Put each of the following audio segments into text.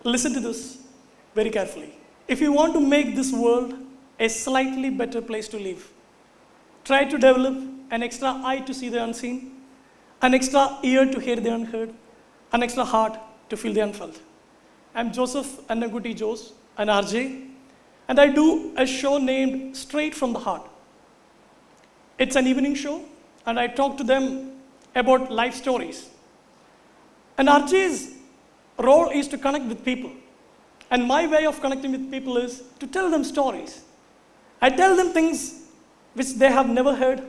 Listen to this very carefully. If you want to make this world a slightly better place to live, try to develop an extra eye to see the unseen, an extra ear to hear the unheard, an extra heart to feel the unfelt. I'm Joseph Annamkutty Jose, an RJ, and I do a show named Straight from the Heart. It's an evening show, and I talk to them about life stories. An RJ's role is to connect with people. And my way of connecting with people is to tell them stories. I tell them things which they have never heard.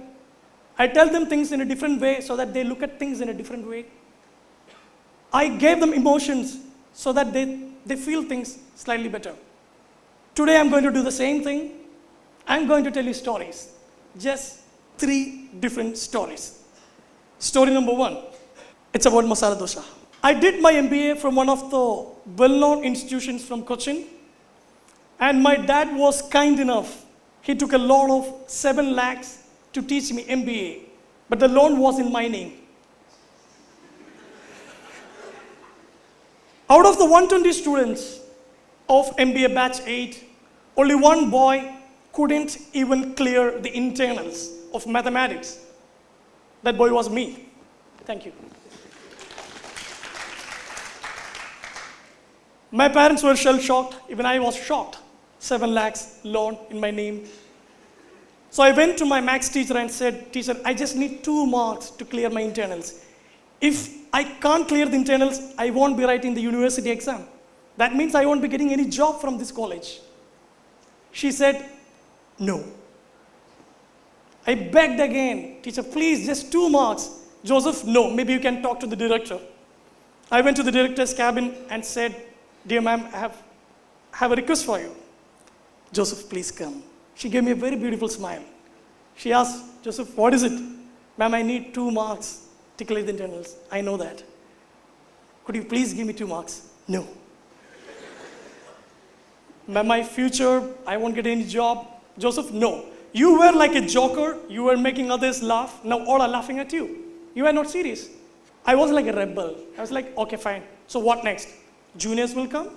I tell them things in a different way so that they look at things in a different way. I gave them emotions so that they feel things slightly better. Today I'm going to do the same thing. I'm going to tell you stories. Just 3 different stories. Story number 1, it's about masala dosa. I did my MBA from one of the well-known institutions from Cochin, and my dad was kind enough. He took a loan of 7 lakhs to teach me MBA, but the loan was in my name. Out of the 120 students of MBA batch 8, only one boy couldn't even clear the internals of mathematics. That boy was me. Thank you. My parents were shell-shocked. Even I was shocked. 7 lakhs loan in my name. So I went to my maths teacher and said, "Teacher, I just need 2 marks to clear my internals. If I can't clear the internals, I won't be writing the university exam. That means I won't be getting any job from this college." She said, "No." I begged again, "Teacher, please, just 2 marks. Joseph, no, maybe you can talk to the director." I went to the director's cabin and said, "Dear ma'am, I have a request for you." "Joseph, please come." She gave me a very beautiful smile. She asked, "Joseph, what is it?" "Ma'am, I need 2 marks to clear the internals." "I know that. Could you please give me 2 marks?" "No." "Ma'am, my future, I won't get any job." "Joseph, no. You were like a joker. You were making others laugh. Now all are laughing at you. You are not serious." I was like a rebel. I was like, "Okay, fine. So what next? Juniors will come.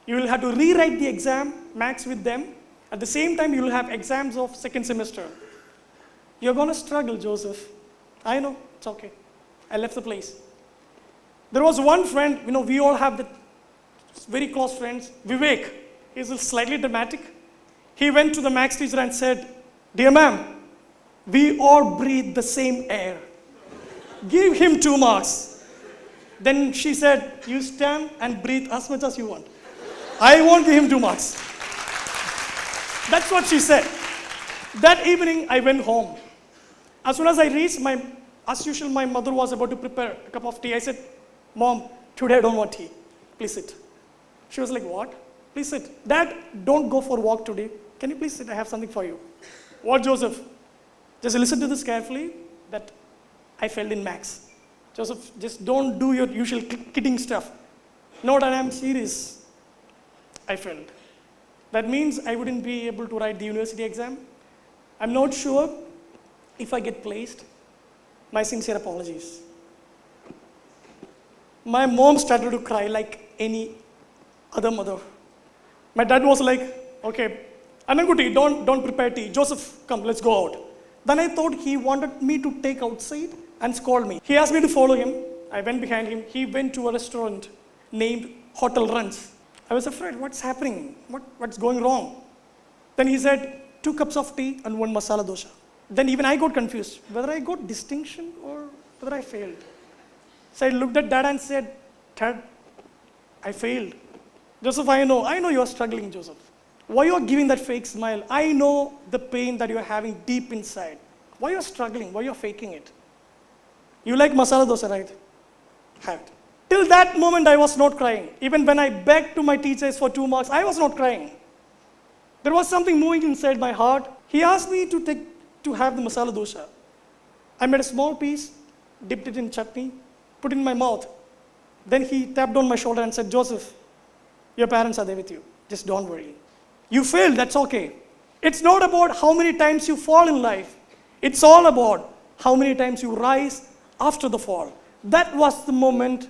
You will have to rewrite the exam, maths with them. At the same time, you will have exams of 2nd semester. You're going to struggle, Joseph." "I know, it's okay." I left the place. There was one friend, we all have the very close friends, Vivek. He's slightly dramatic. He went to the maths teacher and said, "Dear ma'am, we all breathe the same air. Give him 2 marks." Then she said, "You stand and breathe as much as you want. I won't give him 2 marks." That's what she said. That evening, I went home. As soon as I reached, as usual, my mother was about to prepare a cup of tea. I said, "Mom, today I don't want tea. Please sit." She was like, "What? Please sit." "Dad, don't go for a walk today. Can you please sit? I have something for you." "What, Joseph?" "Just listen to this carefully, that I failed in maths." "Joseph, just don't do your usual kidding stuff." "No, Dad, I'm serious. I failed. That means I wouldn't be able to write the university exam. I'm not sure if I get placed. My sincere apologies." My mom started to cry like any other mother. My dad was like, "Okay, Annamkutty, don't prepare tea. Joseph, come, let's go out." Then I thought he wanted me to take outside and scold me. He asked me to follow him. I went behind him. He went to a restaurant named Hotel Ranch. I was afraid, what's happening? What's going wrong? Then he said, 2 cups of tea and 1 masala dosa. Then even I got confused, whether I got distinction or whether I failed. So I looked at Dad and said, "Dad, I failed." "Joseph, I know you are struggling, Joseph. Why you are giving that fake smile? I know the pain that you are having deep inside. Why you are struggling? Why you are faking it? You like masala dosa, right? Have it." Till that moment, I was not crying. Even when I begged to my teachers for 2 marks, I was not crying. There was something moving inside my heart. He asked me to have the masala dosa. I made a small piece, dipped it in chutney, put it in my mouth. Then he tapped on my shoulder and said, "Joseph, your parents are there with you. Just don't worry. You failed, that's okay. It's not about how many times you fall in life. It's all about how many times you rise after the fall." That was the moment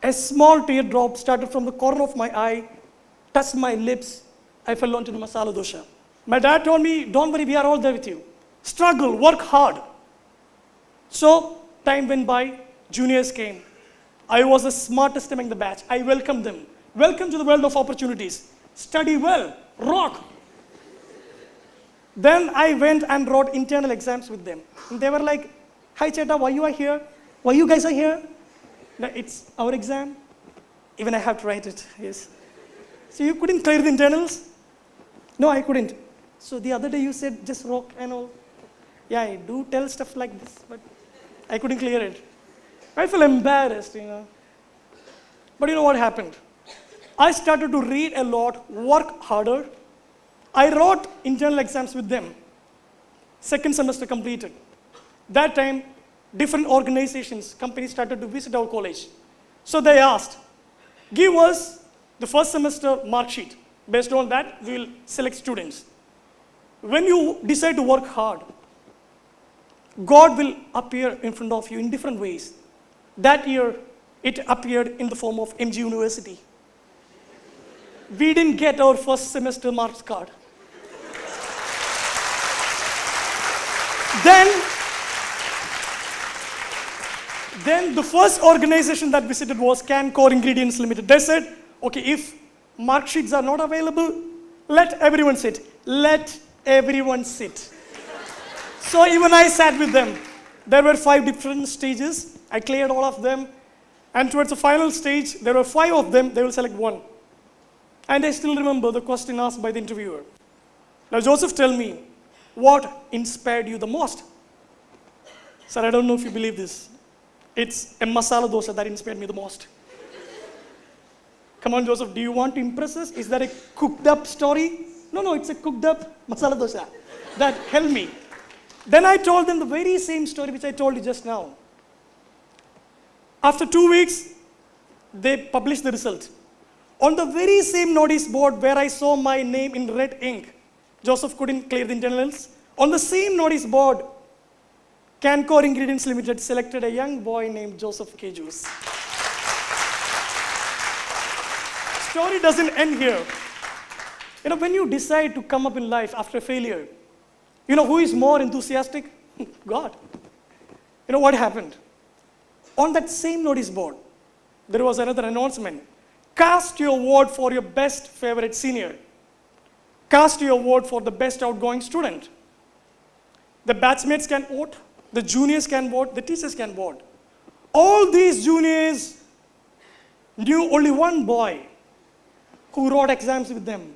A small teardrop started from the corner of my eye, touched my lips. I fell onto the masala dosha. My dad told me, don't worry, we are all there with you. Struggle, work hard. So, time went by, juniors came. I was the smartest among the batch. I welcomed them. Welcome to the world of opportunities. Study well, rock. Then I went and wrote internal exams with them. And they were like, hi Cheta, why you are here? Why you guys are here? No, it's our exam. Even I have to write it, yes. So you couldn't clear the internals? No, I couldn't. So the other day you said just rock and all. Yeah, I do tell stuff like this, but I couldn't clear it. I feel embarrassed, But you know what happened? I started to read a lot, work harder. I wrote internal exams with them. Second semester completed. That time, different organizations, companies started to visit our college. So they asked, give us the first semester mark sheet. Based on that, we will select students. When you decide to work hard, God will appear in front of you in different ways. That year, it appeared in the form of MG University. We didn't get our first semester marks card. Then the first organization that visited was Can Core Ingredients Limited. They said, okay, if mark sheets are not available, let everyone sit. Let everyone sit. So even I sat with them. There were 5 different stages. I cleared all of them. And towards the final stage, there were 5 of them. They will select 1. And I still remember the question asked by the interviewer. Now, Joseph, tell me, what inspired you the most? Sir, I don't know if you believe this. It's a masala dosa that inspired me the most. Come on, Joseph, do you want to impress us? Is that a cooked up story? No, it's a cooked up masala dosa that helped me. Then I told them the very same story which I told you just now. After 2 weeks, they published the result. On the very same notice board where I saw my name in red ink, Joseph couldn't clear the internals. On the same notice board, Can Core Ingredients Limited selected a young boy named Joseph K. Juice. Story doesn't end here. When you decide to come up in life after a failure, who is more enthusiastic? God. What happened? On that same notice board, there was another announcement. Cast your vote for your best favorite senior. Cast your vote for the best outgoing student. The batchmates can vote, the juniors can vote, the teachers can vote. All these juniors knew only one boy who wrote exams with them.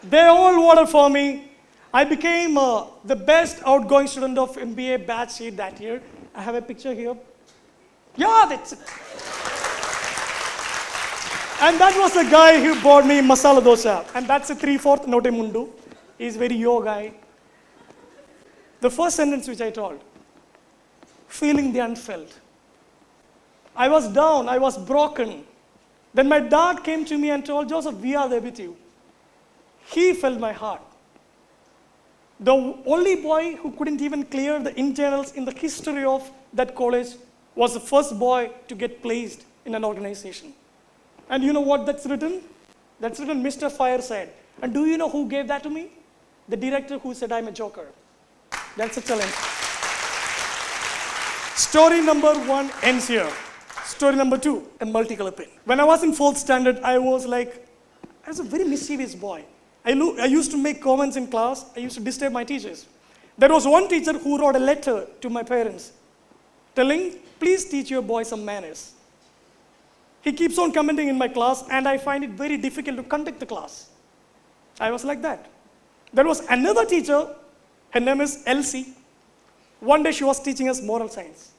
They all voted for me. I became the best outgoing student of MBA batch sheet that year. I have a picture here. Yeah, that's it. And that was the guy who bought me masala dosa. And that's a 3/4 note mundu. He's very yo guy. The first sentence which I told, feeling the unfelt. I was down, I was broken. Then my dad came to me and told, Joseph, we are there with you. He felt my heart. The only boy who couldn't even clear the internals in the history of that college was the first boy to get placed in an organization. And you know what that's written? That's written Mr. Fireside. And do you know who gave that to me? The director who said I'm a joker. That's a challenge. Story number 1 ends here. Story number 2, a multicolor pen. When I was in 4th standard, I was a very mischievous boy. I used to make comments in class. I used to disturb my teachers. There was one teacher who wrote a letter to my parents telling, please teach your boy some manners. He keeps on commenting in my class, and I find it very difficult to conduct the class. I was like that. There was another teacher, her name is Elsie. One day she was teaching us moral science.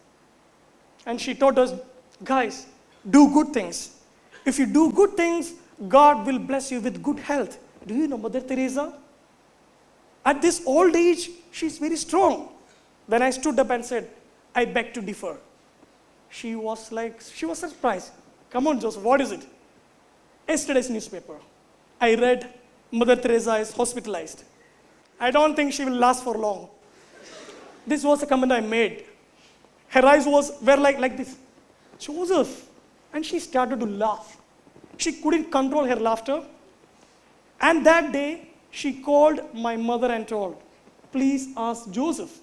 And she taught us, guys, do good things. If you do good things, God will bless you with good health. Do you know Mother Teresa? At this old age, she's very strong. Then I stood up and said, I beg to differ. She was surprised. Come on, Joseph, what is it? Yesterday's newspaper. I read Mother Teresa is hospitalized. I don't think she will last for long. This was a comment I made. Her eyes were like this. Joseph, and she started to laugh. She couldn't control her laughter. And that day, she called my mother and told, please ask Joseph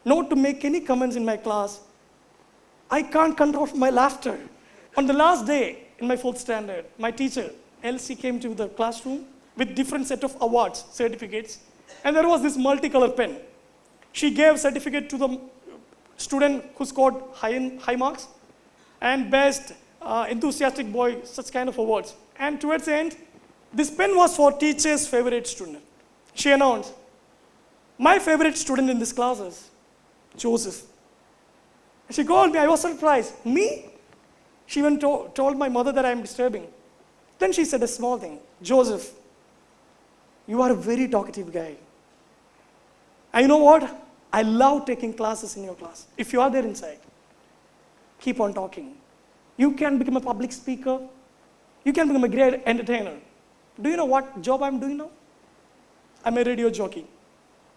not to make any comments in my class. I can't control my laughter. On the last day in my 4th standard, my teacher, Elsie, came to the classroom with different set of awards, certificates, and there was this multicolor pen. She gave certificate to the student who scored high marks and best enthusiastic boy, such kind of awards. And towards the end, this pen was for teacher's favorite student. She announced, my favorite student in this class is Joseph. She called me. I was surprised. Me? She even told my mother that I am disturbing. Then she said a small thing. Joseph, you are a very talkative guy. And you know what? I love taking classes in your class. If you are there inside, keep on talking. You can become a public speaker. You can become a great entertainer. Do you know what job I'm doing now? I'm a radio jockey.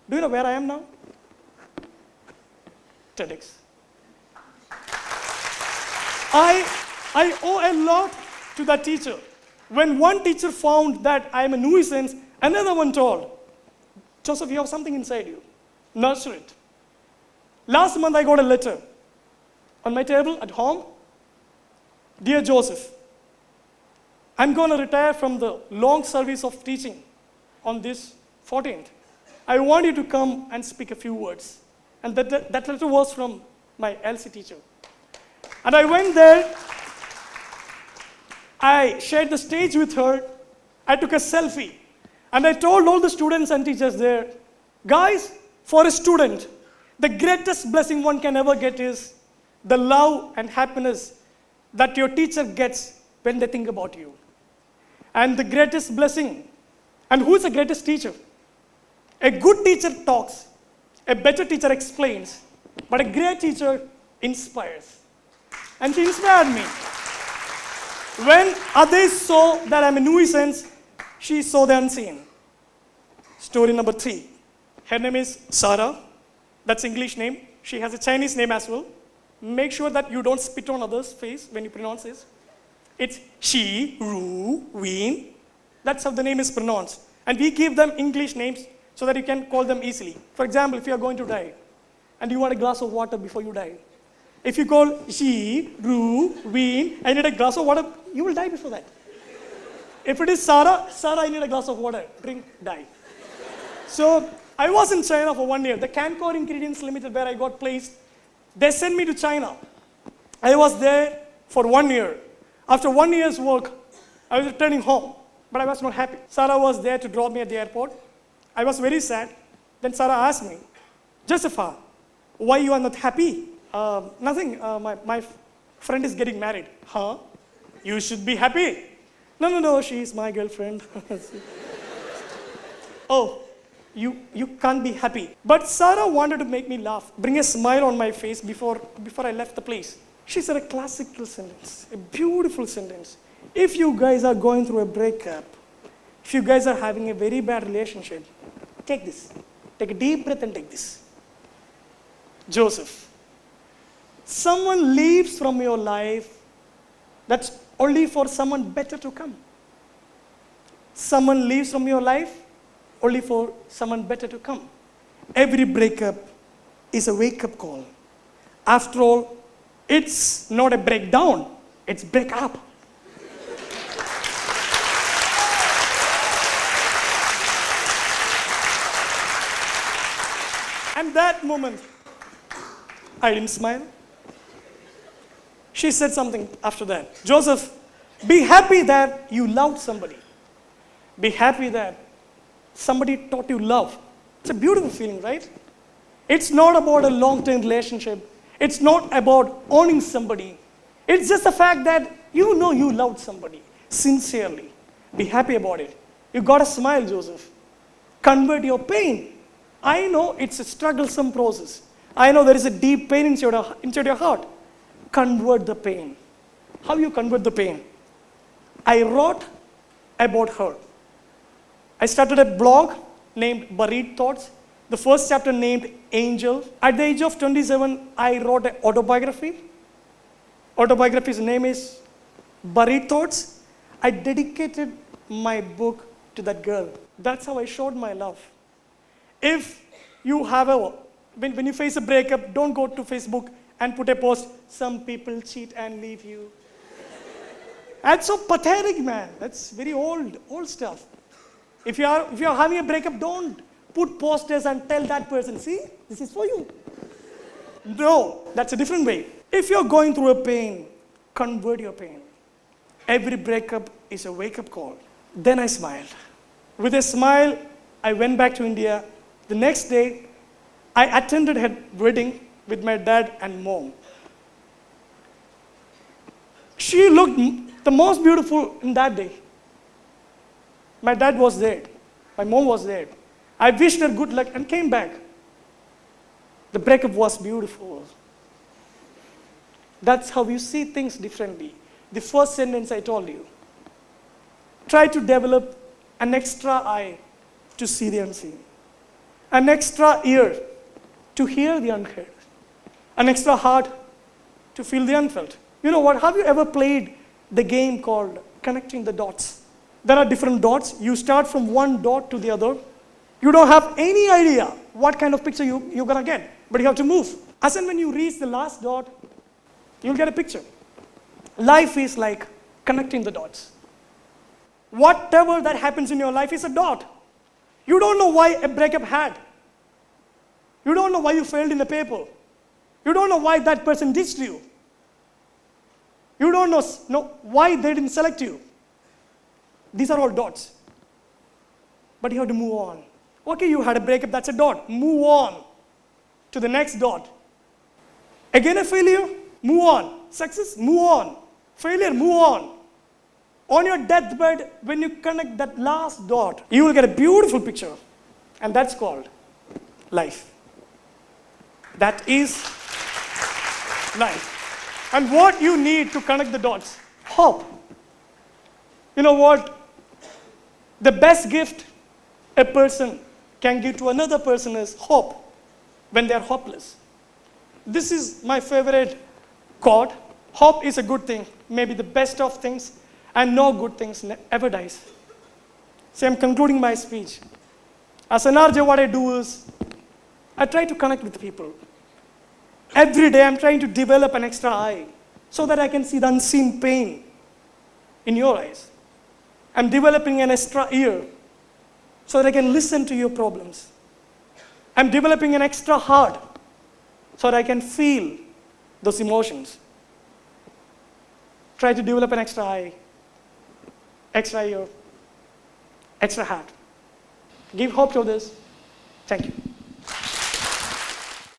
Do you know where I am now? TEDx. I owe a lot to that teacher. When one teacher found that I am a nuisance, another one told, Joseph, you have something inside you. Nurture it. Last month I got a letter on my table at home. Dear Joseph, I'm going to retire from the long service of teaching on this 14th. I want you to come and speak a few words. And that letter was from my LC teacher. And I went there. I shared the stage with her. I took a selfie. And I told all the students and teachers there, guys, for a student, the greatest blessing one can ever get is the love and happiness that your teacher gets when they think about you. And the greatest blessing, and who is the greatest teacher? A good teacher talks, a better teacher explains, but a great teacher inspires. And she inspired me. When others saw that I'm a nuisance, she saw the unseen. Story number 3. Her name is Sarah. That's English name. She has a Chinese name as well. Make sure that you don't spit on others' face when you pronounce this. It's she, ru, ween. That's how the name is pronounced. And we give them English names so that you can call them easily. For example, if you are going to die and you want a glass of water before you die, if you call she, ru, ween, I need a glass of water, you will die before that. If it is Sarah, Sarah, I need a glass of water, drink, die. So I was in China for 1 year. The Cancor Ingredients Limited, where I got placed, they sent me to China. I was there for 1 year. After 1 year's work, I was returning home, but I was not happy. Sarah was there to drop me at the airport. I was very sad. Then Sarah asked me, Josepha, why you are not happy? Nothing, my friend is getting married. Huh? You should be happy. No, she is my girlfriend. Oh, you can't be happy. But Sarah wanted to make me laugh, bring a smile on my face before I left the place. She said a classical sentence, a beautiful sentence. If you guys are going through a breakup, if you guys are having a very bad relationship, take this. Take a deep breath and take this. Joseph, someone leaves from your life, that's only for someone better to come. Someone leaves from your life only for someone better to come. Every breakup is a wake-up call. After all, it's not a breakdown, it's break up. And that moment, I didn't smile. She said something after that. Joseph, be happy that you loved somebody. Be happy that somebody taught you love. It's a beautiful feeling, right? It's not about a long-term relationship. It's not about owning somebody. It's just the fact that you know you loved somebody sincerely. Be happy about it. You got to smile, Joseph. Convert your pain. I know it's a strugglesome process. I know there is a deep pain inside your heart. Convert the pain. How you convert the pain? I wrote about her. I started a blog named Buried Thoughts. The first chapter named Angel. At the age of 27, I wrote an autobiography. autobiography's name is Buried Thoughts. I dedicated my book to that girl. That's how I showed my love. If you have when you face a breakup, don't go to Facebook and put a post, some people cheat and leave you. That's so pathetic, man. That's very old stuff. If you are having a breakup, don't put posters and tell that person, see, this is for you. No, that's a different way. If you're going through a pain, convert your pain. Every breakup is a wake-up call. Then I smiled. With a smile, I went back to India. The next day, I attended her wedding with my dad and mom. She looked the most beautiful in that day. My dad was there. My mom was there. I wished her good luck and came back. The breakup was beautiful. That's how you see things differently. The first sentence I told you. Try to develop an extra eye to see the unseen. An extra ear to hear the unheard. An extra heart to feel the unfelt. You know what? Have you ever played the game called connecting the dots? There are different dots. You start from one dot to the other. You don't have any idea what kind of picture you're going to get, but you have to move. As and when you reach the last dot, you'll get a picture. Life is like connecting the dots. Whatever that happens in your life is a dot. You don't know why a breakup had. You don't know why you failed in the paper. You don't know why that person ditched you. You don't know why they didn't select you. These are all dots. But you have to move on. Okay, you had a breakup, that's a dot. Move on to the next dot. Again a failure, move on. Success, move on. Failure, move on. On your deathbed, when you connect that last dot, you will get a beautiful picture. And that's called life. That is life. And what you need to connect the dots? Hope. You know what? The best gift a person can give to another person is hope when they are hopeless. This is my favorite quote. Hope is a good thing, maybe the best of things, and no good things ever dies. So I'm concluding my speech. As an RJ, what I do is, I try to connect with people. Every day I'm trying to develop an extra eye so that I can see the unseen pain in your eyes. I'm developing an extra ear so that I can listen to your problems. I'm developing an extra heart so that I can feel those emotions. Try to develop an extra eye, extra ear, extra heart. Give hope to this. Thank you.